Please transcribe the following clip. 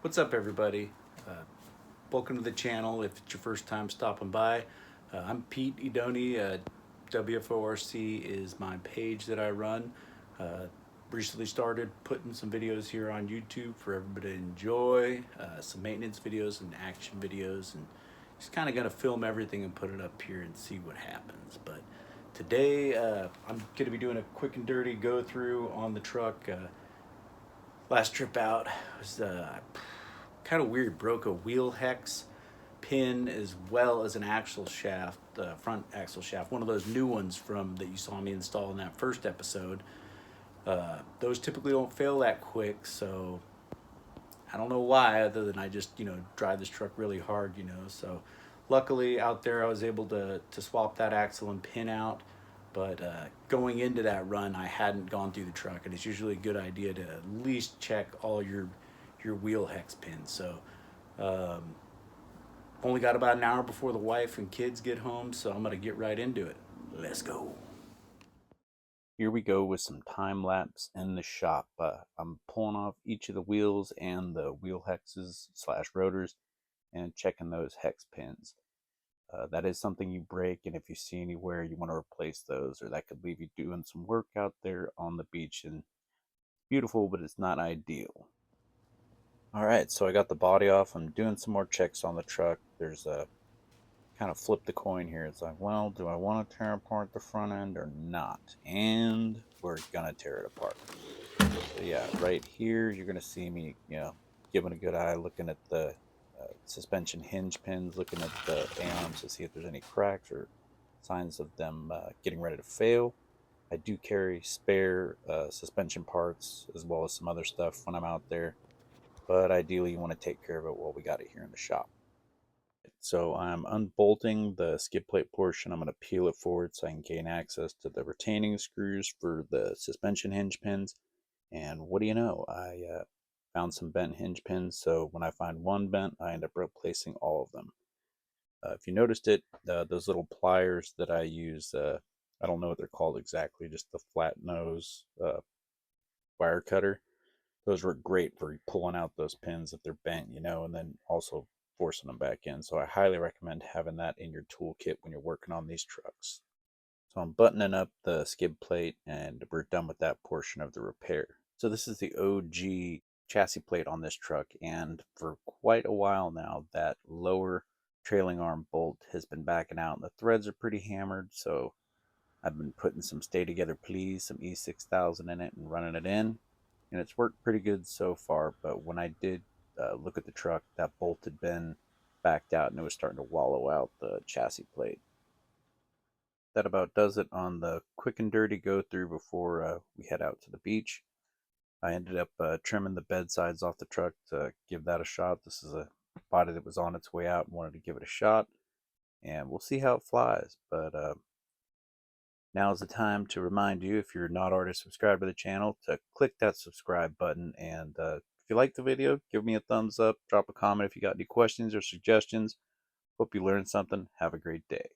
What's up, everybody? Uh, Welcome to the channel. If it's your first time stopping by, I'm Pete Idoni. WFORC is my page that I run. Uh, Recently started putting some videos here on YouTube for everybody to enjoy, some maintenance videos and action videos, and just kind of going to film everything and put it up here and see what happens. But today, I'm going to be doing a quick and dirty go through on the truck. Last trip out was kind of weird. Broke a wheel hex pin as well as an axle shaft, front axle shaft, one of those new ones from that you saw me install in that first episode. Those typically don't fail that quick, so I don't know why, other than I just drive this truck really hard, So luckily out there I was able to swap that axle and pin out. But going into that run, I hadn't gone through the truck, and it's usually a good idea to at least check all your wheel hex pins. So um, only got about an hour before the wife and kids get home, so I'm gonna get right into it. Let's go. Here we go with some time lapse in the shop. I'm pulling off each of the wheels and the wheel hexes slash rotors and checking those hex pins. That is something you break, and if you see anywhere you want to replace those, or that could leave you doing some work out there on the beach. And beautiful, but it's not ideal. All right, so I got the body off. I'm doing some more checks on the truck. There's a kind of flip the coin here. It's like, well, do I want to tear apart the front end or not? And we're gonna tear it apart. So yeah, right here you're gonna see me, giving a good eye, looking at the suspension hinge pins, looking at the arms to see if there's any cracks or signs of them getting ready to fail. I do carry spare suspension parts as well as some other stuff when I'm out there, but ideally you want to take care of it while we got it here in the shop. So I'm unbolting the skid plate portion. I'm going to peel it forward so I can gain access to the retaining screws for the suspension hinge pins. And what do you know? I found some bent hinge pins. So when I find one bent, I end up replacing all of them. If you noticed it, those little pliers that I use, I don't know what they're called exactly, just the flat nose wire cutter. Those were great for pulling out those pins if they're bent, and then also forcing them back in. So I highly recommend having that in your toolkit when you're working on these trucks. So I'm buttoning up the skid plate and we're done with that portion of the repair. So this is the OG chassis plate on this truck, and for quite a while now that lower trailing arm bolt has been backing out and the threads are pretty hammered. So I've been putting some Stay Together Please, some E6000 in it and running it in, and it's worked pretty good so far. But when I did look at the truck, that bolt had been backed out and it was starting to wallow out the chassis plate. That about does it on the quick and dirty go through before we head out to the beach. I ended up trimming the bed sides off the truck to give that a shot. This is a body that was on its way out and wanted to give it a shot, and we'll see how it flies. But now is the time to remind you, if you're not already subscribed to the channel, to click that subscribe button. And if you like the video, give me a thumbs up, drop a comment if you got any questions or suggestions. Hope you learned something. Have a great day.